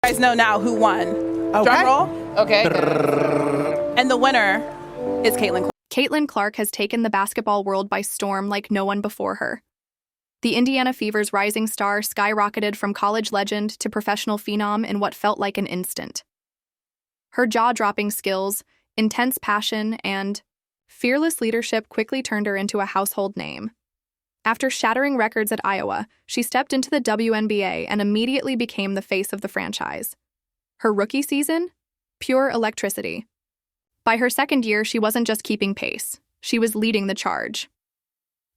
You guys know now who won. Okay. Drum roll. Okay. And the winner is Caitlin Clark. Caitlin Clark has taken the basketball world by storm like no one before her. The Indiana Fever's rising star skyrocketed from college legend to professional phenom in what felt like an instant. Her jaw-dropping skills, intense passion, and fearless leadership quickly turned her into a household name. After shattering records at Iowa, she stepped into the WNBA and immediately became the face of the franchise. Her rookie season? Pure electricity. By her second year, she wasn't just keeping pace. She was leading the charge.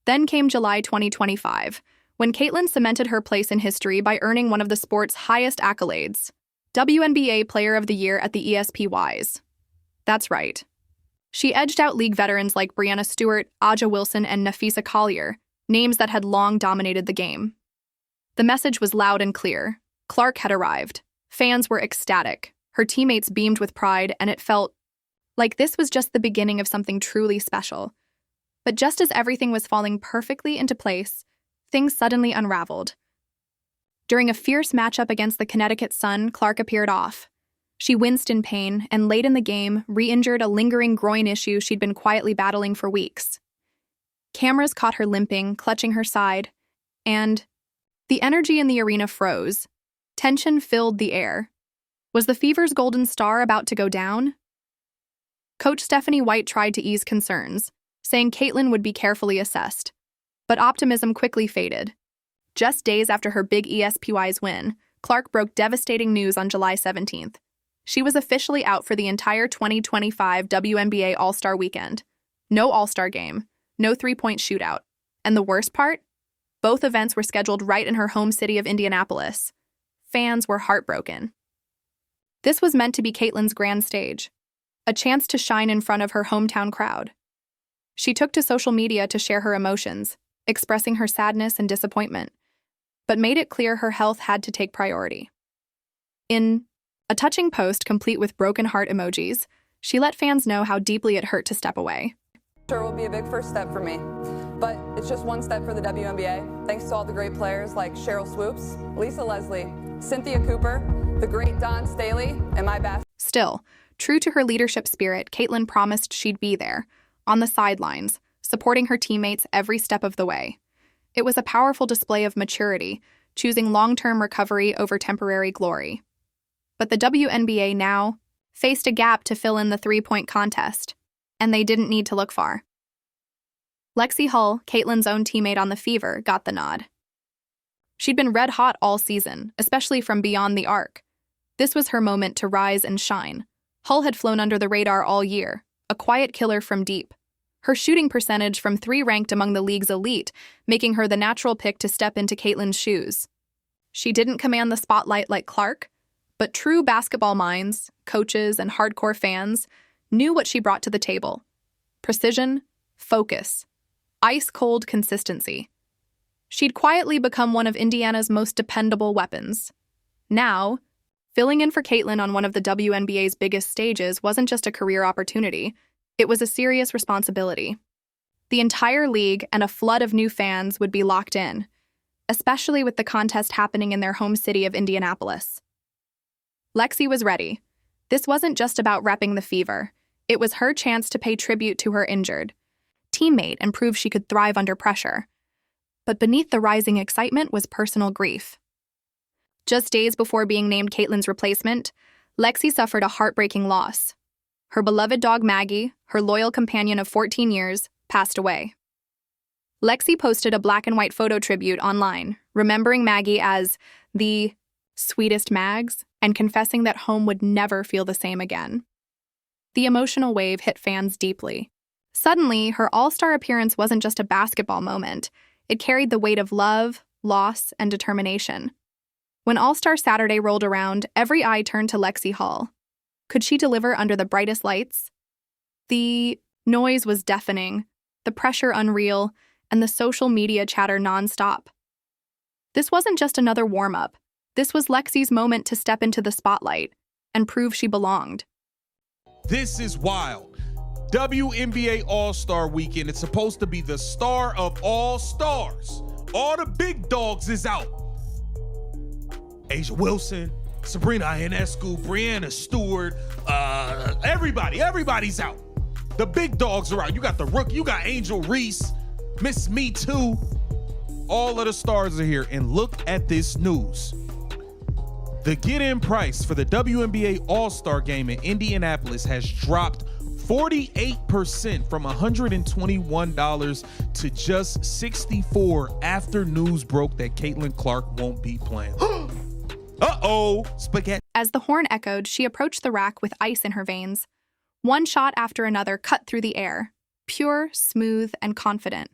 Then came July 2025, when Caitlin cemented her place in history by earning one of the sport's highest accolades, WNBA Player of the Year at the ESPYs. That's right. She edged out league veterans like Breanna Stewart, Aja Wilson, and Nafisa Collier, names that had long dominated the game. The message was loud and clear. Clark had arrived. Fans were ecstatic. Her teammates beamed with pride, and it felt like this was just the beginning of something truly special. But just as everything was falling perfectly into place, things suddenly unraveled. During a fierce matchup against the Connecticut Sun, Clark appeared off. She winced in pain and late in the game re-injured a lingering groin issue she'd been quietly battling for weeks. Cameras caught her limping, clutching her side, and the energy in the arena froze. Tension filled the air. Was the Fever's golden star about to go down? Coach Stephanie White tried to ease concerns, saying Caitlin would be carefully assessed. But optimism quickly faded. Just days after her big ESPYs win, Clark broke devastating news on July 17th. She was officially out for the entire 2025 WNBA All-Star Weekend. No All-Star game. No three-point shootout. And the worst part? Both events were scheduled right in her home city of Indianapolis. Fans were heartbroken. This was meant to be Caitlin's grand stage, a chance to shine in front of her hometown crowd. She took to social media to share her emotions, expressing her sadness and disappointment, but made it clear her health had to take priority. In a touching post complete with broken heart emojis, she let fans know how deeply it hurt to step away. Sure will be a big first step for me, but it's just one step for the WNBA. Thanks to all the great players like Cheryl Swoops, Lisa Leslie, Cynthia Cooper, the great Dawn Staley, and my best. Still, true to her leadership spirit, Caitlin promised she'd be there, on the sidelines, supporting her teammates every step of the way. It was a powerful display of maturity, choosing long-term recovery over temporary glory. But the WNBA now faced a gap to fill in the three-point contest, and they didn't need to look far. Lexie Hull, Caitlin's own teammate on the Fever, got the nod. She'd been red hot all season, especially from beyond the arc. This was her moment to rise and shine. Hull had flown under the radar all year, a quiet killer from deep. Her shooting percentage from three ranked among the league's elite, making her the natural pick to step into Caitlin's shoes. She didn't command the spotlight like Clark, but true basketball minds, coaches, and hardcore fans knew what she brought to the table. Precision, focus, ice-cold consistency. She'd quietly become one of Indiana's most dependable weapons. Now, filling in for Caitlin on one of the WNBA's biggest stages wasn't just a career opportunity, it was a serious responsibility. The entire league and a flood of new fans would be locked in, especially with the contest happening in their home city of Indianapolis. Lexie was ready. This wasn't just about repping the Fever. It was her chance to pay tribute to her injured teammate and prove she could thrive under pressure. But beneath the rising excitement was personal grief. Just days before being named Caitlin's replacement, Lexie suffered a heartbreaking loss. Her beloved dog Maggie, her loyal companion of 14 years, passed away. Lexie posted a black and white photo tribute online, remembering Maggie as the sweetest Mags and confessing that home would never feel the same again. The emotional wave hit fans deeply. Suddenly, her all-star appearance wasn't just a basketball moment. It carried the weight of love, loss, and determination. When All-Star Saturday rolled around, every eye turned to Lexie Hull. Could she deliver under the brightest lights? The noise was deafening, the pressure unreal, and the social media chatter nonstop. This wasn't just another warm-up. This was Lexie's moment to step into the spotlight and prove she belonged. This is wild. WNBA All-Star Weekend. It's supposed to be the star of all stars. All the big dogs is out. Aja Wilson, Sabrina Ionescu, Brianna Stewart, everybody's out. The big dogs are out. You got the rookie, you got Angel Reese, Miss Me Too. All of the stars are here. And look at this news. The get-in price for the WNBA All-Star Game in Indianapolis has dropped 48% from $121 to just $64 after news broke that Caitlin Clark won't be playing. Uh-oh, spaghetti. As the horn echoed, she approached the rack with ice in her veins. One shot after another cut through the air, pure, smooth, and confident.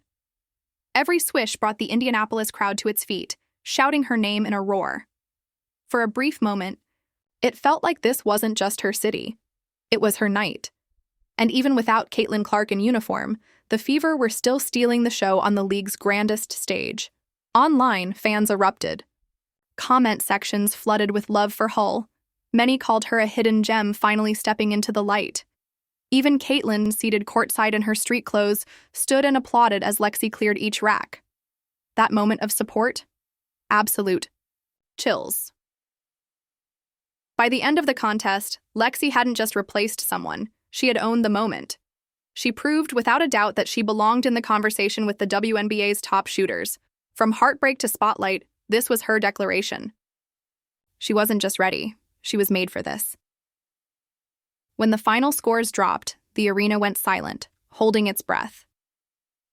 Every swish brought the Indianapolis crowd to its feet, shouting her name in a roar. For a brief moment, it felt like this wasn't just her city. It was her night. And even without Caitlin Clark in uniform, the Fever were still stealing the show on the league's grandest stage. Online, fans erupted. Comment sections flooded with love for Hull. Many called her a hidden gem finally stepping into the light. Even Caitlin, seated courtside in her street clothes, stood and applauded as Lexie cleared each rack. That moment of support? Absolute chills. By the end of the contest, Lexie hadn't just replaced someone, she had owned the moment. She proved without a doubt that she belonged in the conversation with the WNBA's top shooters. From heartbreak to spotlight, this was her declaration. She wasn't just ready, she was made for this. When the final scores dropped, the arena went silent, holding its breath.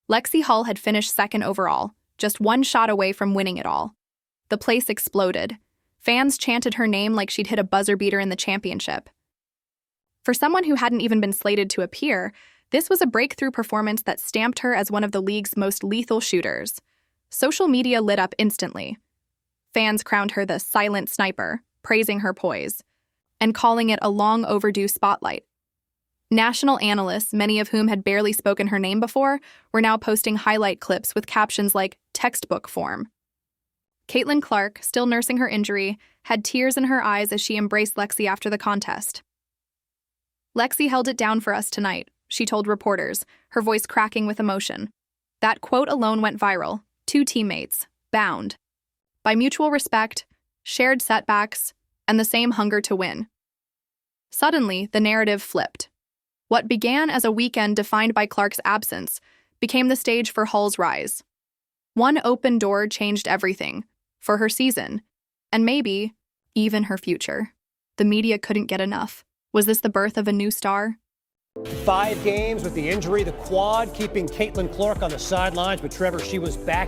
Lexie Hull had finished second overall, just one shot away from winning it all. The place exploded. Fans chanted her name like she'd hit a buzzer beater in the championship. For someone who hadn't even been slated to appear, this was a breakthrough performance that stamped her as one of the league's most lethal shooters. Social media lit up instantly. Fans crowned her the silent sniper, praising her poise, and calling it a long overdue spotlight. National analysts, many of whom had barely spoken her name before, were now posting highlight clips with captions like textbook form. Caitlin Clark, still nursing her injury, had tears in her eyes as she embraced Lexie after the contest. "Lexie held it down for us tonight," she told reporters, her voice cracking with emotion. That quote alone went viral. Two teammates, bound by mutual respect, shared setbacks, and the same hunger to win. Suddenly, the narrative flipped. What began as a weekend defined by Clark's absence became the stage for Hull's rise. One open door changed everything, for her season, and maybe even her future. The media couldn't get enough. Was this the birth of a new star? 5 games with the injury, the quad, keeping Caitlin Clark on the sidelines. But Trevor, she was back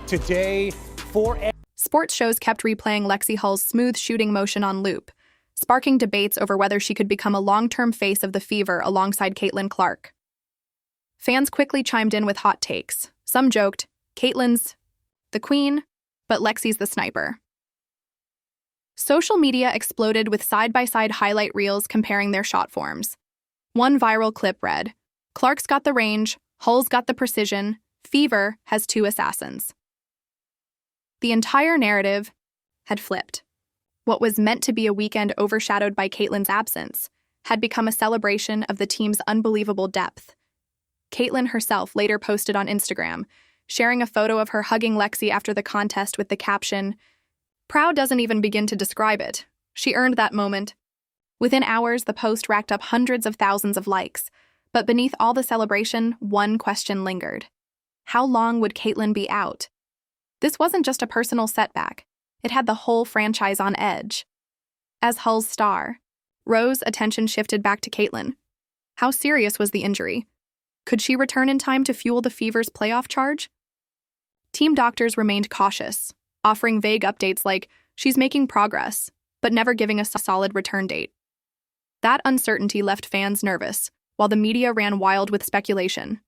today for... Sports shows kept replaying Lexie Hull's smooth shooting motion on loop, sparking debates over whether she could become a long-term face of the Fever alongside Caitlin Clark. Fans quickly chimed in with hot takes. Some joked, Caitlin's the queen, but Lexie's the sniper. Social media exploded with side-by-side highlight reels comparing their shot forms. One viral clip read, "Clark's got the range, Hull's got the precision, Fever has 2 assassins." The entire narrative had flipped. What was meant to be a weekend overshadowed by Caitlin's absence had become a celebration of the team's unbelievable depth. Caitlin herself later posted on Instagram, sharing a photo of her hugging Lexie after the contest with the caption, "Proud doesn't even begin to describe it. She earned that moment." Within hours, the post racked up hundreds of thousands of likes, but beneath all the celebration, one question lingered. How long would Caitlin be out? This wasn't just a personal setback. It had the whole franchise on edge. As Hull's star, Rose's attention shifted back to Caitlin. How serious was the injury? Could she return in time to fuel the Fever's playoff charge? Team doctors remained cautious, offering vague updates like, she's making progress, but never giving a solid return date. That uncertainty left fans nervous, while the media ran wild with speculation.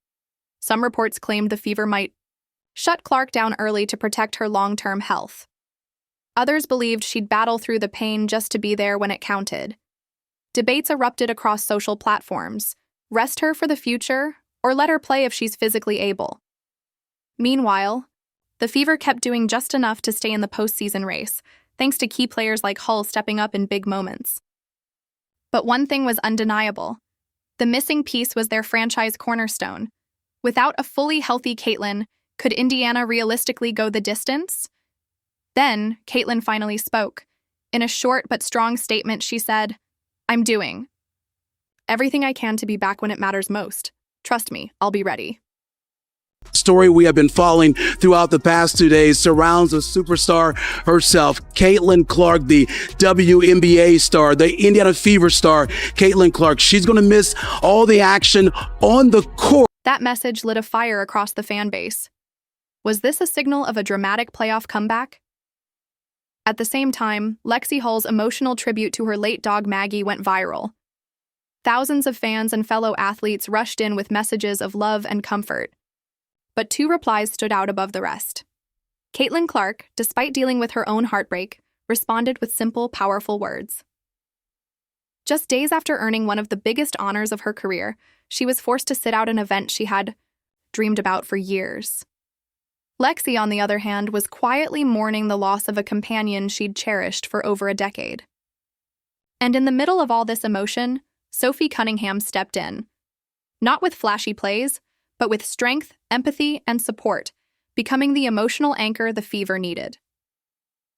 Some reports claimed the Fever might shut Clark down early to protect her long-term health. Others believed she'd battle through the pain just to be there when it counted. Debates erupted across social platforms. Rest her for the future, or let her play if she's physically able. Meanwhile, the Fever kept doing just enough to stay in the postseason race, thanks to key players like Hull stepping up in big moments. But one thing was undeniable. The missing piece was their franchise cornerstone. Without a fully healthy Caitlin, could Indiana realistically go the distance? Then, Caitlin finally spoke. In a short but strong statement, she said, "I'm doing everything I can to be back when it matters most. Trust me, I'll be ready." Story we have been following throughout the past 2 days surrounds the superstar herself, Caitlin Clark, the WNBA star, the Indiana Fever star, Caitlin Clark. She's going to miss all the action on the court. That message lit a fire across the fan base. Was this a signal of a dramatic playoff comeback? At the same time, Lexie Hull's emotional tribute to her late dog Maggie went viral. Thousands of fans and fellow athletes rushed in with messages of love and comfort. But two replies stood out above the rest. Caitlin Clark, despite dealing with her own heartbreak, responded with simple, powerful words. Just days after earning one of the biggest honors of her career, she was forced to sit out an event she had dreamed about for years. Lexie, on the other hand, was quietly mourning the loss of a companion she'd cherished for over a decade. And in the middle of all this emotion, Sophie Cunningham stepped in. Not with flashy plays, but with strength, empathy, and support, becoming the emotional anchor the Fever needed.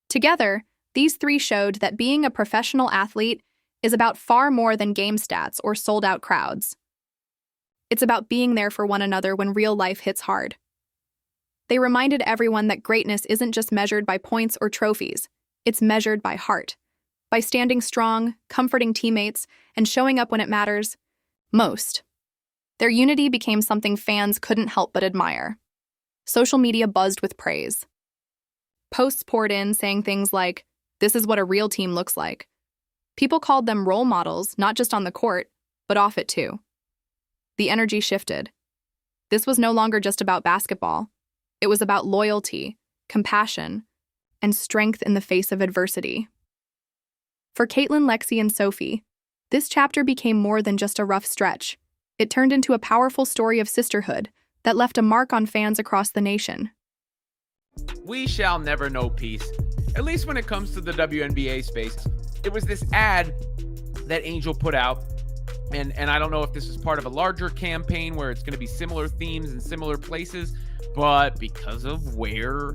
Together, these three showed that being a professional athlete is about far more than game stats or sold-out crowds. It's about being there for one another when real life hits hard. They reminded everyone that greatness isn't just measured by points or trophies, it's measured by heart, by standing strong, comforting teammates, and showing up when it matters most. Their unity became something fans couldn't help but admire. Social media buzzed with praise. Posts poured in saying things like, "This is what a real team looks like." People called them role models, not just on the court, but off it too. The energy shifted. This was no longer just about basketball. It was about loyalty, compassion, and strength in the face of adversity. For Caitlin, Lexie, and Sophie, this chapter became more than just a rough stretch. It turned into a powerful story of sisterhood that left a mark on fans across the nation. We shall never know peace, at least when it comes to the WNBA space. It was this ad that Angel put out, and I don't know if this is part of a larger campaign where it's going to be similar themes in similar places, but because of where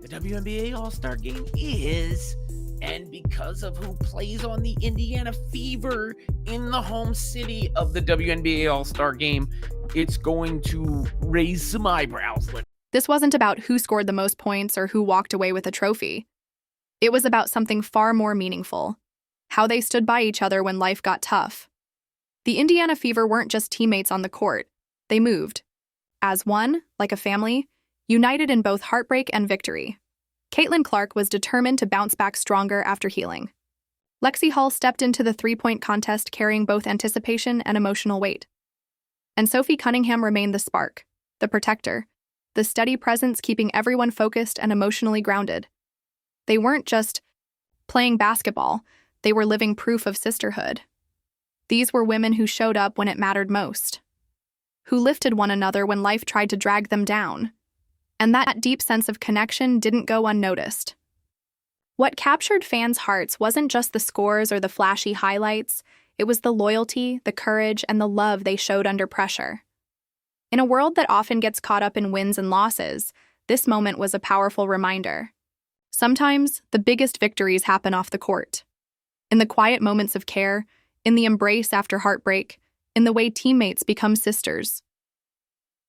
the WNBA All-Star Game is, and because of who plays on the Indiana Fever in the home city of the WNBA All-Star Game, it's going to raise some eyebrows. This wasn't about who scored the most points or who walked away with a trophy. It was about something far more meaningful: how they stood by each other when life got tough. The Indiana Fever weren't just teammates on the court. They moved. As one, like a family, united in both heartbreak and victory. Caitlin Clark was determined to bounce back stronger after healing. Lexie Hull stepped into the three-point contest carrying both anticipation and emotional weight. And Sophie Cunningham remained the spark, the protector, the steady presence keeping everyone focused and emotionally grounded. They weren't just playing basketball, they were living proof of sisterhood. These were women who showed up when it mattered most, who lifted one another when life tried to drag them down. And that deep sense of connection didn't go unnoticed. What captured fans' hearts wasn't just the scores or the flashy highlights, it was the loyalty, the courage, and the love they showed under pressure. In a world that often gets caught up in wins and losses, this moment was a powerful reminder. Sometimes, the biggest victories happen off the court. In the quiet moments of care, in the embrace after heartbreak, in the way teammates become sisters.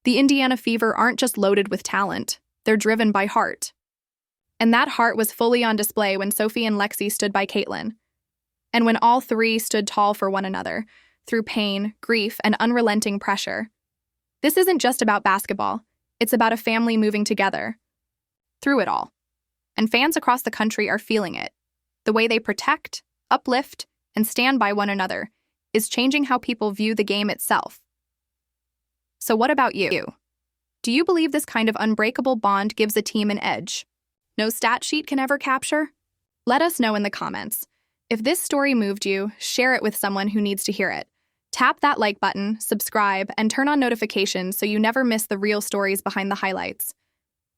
The Indiana Fever aren't just loaded with talent, they're driven by heart. And that heart was fully on display when Sophie and Lexie stood by Caitlin. And when all three stood tall for one another, through pain, grief, and unrelenting pressure. This isn't just about basketball, it's about a family moving together. Through it all. And fans across the country are feeling it. The way they protect, uplift, and stand by one another is changing how people view the game itself. So what about you? Do you believe this kind of unbreakable bond gives a team an edge? No stat sheet can ever capture? Let us know in the comments. If this story moved you, share it with someone who needs to hear it. Tap that like button, subscribe, and turn on notifications so you never miss the real stories behind the highlights.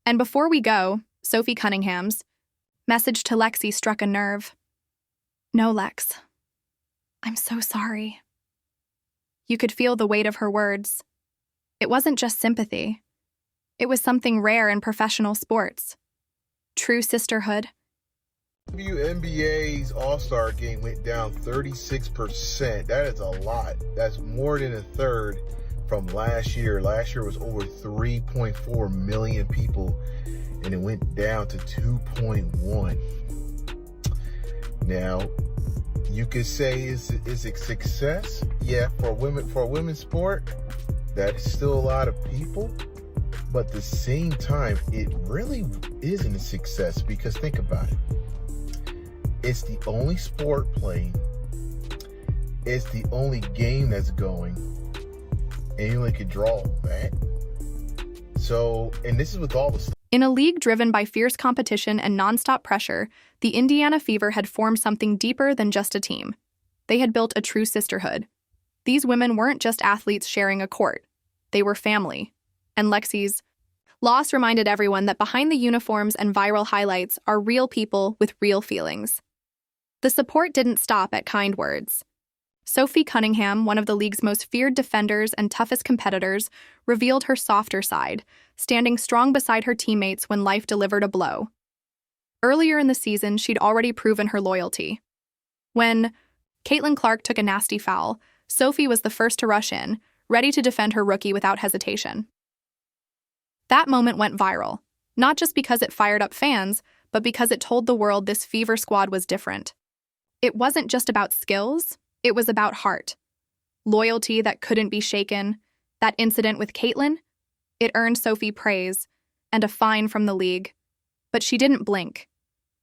And before we go, Sophie Cunningham's message to Lexie struck a nerve. "No, Lex. I'm so sorry." You could feel the weight of her words. It wasn't just sympathy. It was something rare in professional sports. True sisterhood. WNBA's All-Star game went down 36%. That is a lot. That's more than a third from last year. Last year was over 3.4 million people, and it went down to 2.1. Now, you could say is a success. Yeah, for women's sport, that's still a lot of people. But at the same time, it really isn't a success, because think about it. It's the only sport playing. It's the only game that's going. And you only could draw that. So, and this is with all the stuff. In a league driven by fierce competition and nonstop pressure, the Indiana Fever had formed something deeper than just a team. They had built a true sisterhood. These women weren't just athletes sharing a court. They were family. And Lexie's loss reminded everyone that behind the uniforms and viral highlights are real people with real feelings. The support didn't stop at kind words. Sophie Cunningham, one of the league's most feared defenders and toughest competitors, revealed her softer side, standing strong beside her teammates when life delivered a blow. Earlier in the season, she'd already proven her loyalty. When Caitlin Clark took a nasty foul, Sophie was the first to rush in, ready to defend her rookie without hesitation. That moment went viral, not just because it fired up fans, but because it told the world this Fever squad was different. It wasn't just about skills, it was about heart. Loyalty that couldn't be shaken. That incident with Caitlin, it earned Sophie praise and a fine from the league. But she didn't blink.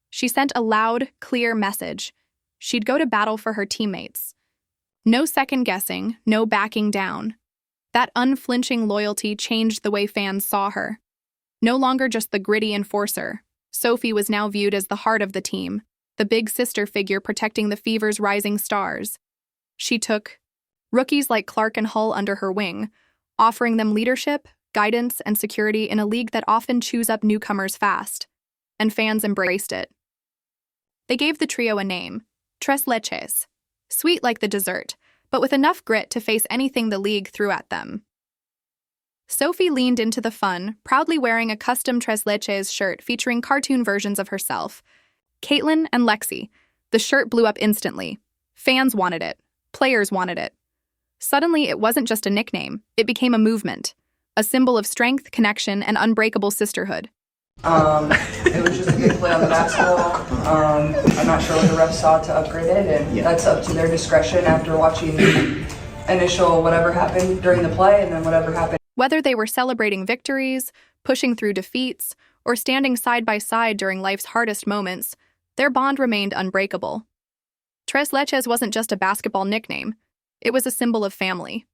She sent a loud, clear message. She'd go to battle for her teammates. No second-guessing, no backing down. That unflinching loyalty changed the way fans saw her. No longer just the gritty enforcer, Sophie was now viewed as the heart of the team, the big sister figure protecting the Fever's rising stars. She took rookies like Clark and Hull under her wing, offering them leadership, guidance, and security in a league that often chews up newcomers fast. And fans embraced it. They gave the trio a name, Tres Leches, sweet like the dessert, but with enough grit to face anything the league threw at them. Sophie leaned into the fun, proudly wearing a custom Tres Leches shirt featuring cartoon versions of herself. Caitlin and Lexie. The shirt blew up instantly. Fans wanted it. Players wanted it. Suddenly, it wasn't just a nickname. It became a movement, a symbol of strength, connection, and unbreakable sisterhood. It was just a good play on the basketball. I'm not sure what the refs saw to upgrade it, and that's up to their discretion after watching the initial whatever happened during the play and then whatever happened. Whether they were celebrating victories, pushing through defeats, or standing side by side during life's hardest moments, their bond remained unbreakable. Tres Leches wasn't just a basketball nickname. It was a symbol of family.